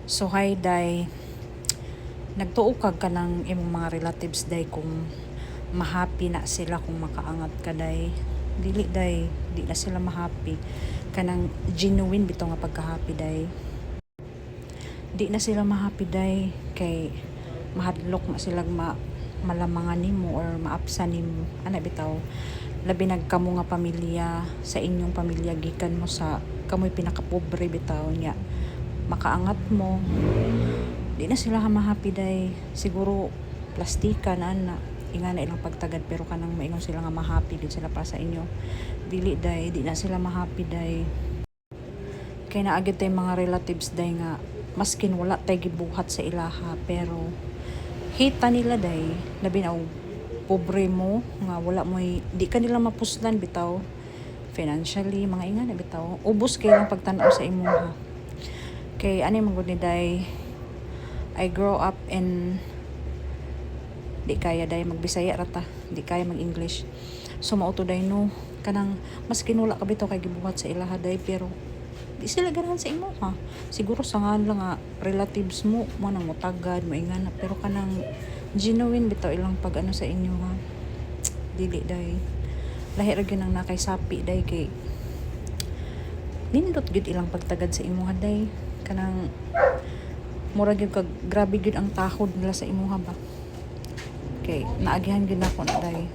So hi day, nagtuo kag ka ng imong mga relatives day kung mahappy na sila kung makaangat ka day. Dili day, di na sila mahappy. Kanang genuine bitaw nga pagka-happy day. Di na sila mahappy day kay mahadlok na sila malamangan nimo or maapsa nimo. Ana bitaw, labi nagkamo nga pamilya sa inyong pamilya gikan mo sa kamoy pinakapobre bitaw niya. Makaangat mo, di na sila mahappy day. Siguro plastika na inga na ilang pagtagad pero kanang maingon sila nga mahappy gid sila para sa inyo. Dili day, di na sila mahappy day. Kay naagid tay mga relatives day nga maskin wala tay gibuhat sa ilaha pero hita nila day labi na og pobre mo nga wala mo di ka nila mapuslan bitaw financially mga inga na bitaw ubos kay lang pagtan-aw sa imo ha. Kay ani man gud ni day, I grow up in di kaya day magbisaya rata, di kaya mag-English. So mauto day no kanang mas kinula ka bitaw kay gibuhat sa ilaha day pero di sila ganahan sa imo ha. Siguro sa nga lang nga relatives mo nang mutagad moingana pero kanang genuine bitaw ilang pag ano sa inyo ha. Dili day. Lahi ra gyud nang nakay sapi day kay nindot gyud ilang pagtagad sa imo ha day. Kanang mura gyud kag grabe gyud ang tahod nila sa imo ha ba. Okay, naagihan gyud nako na day.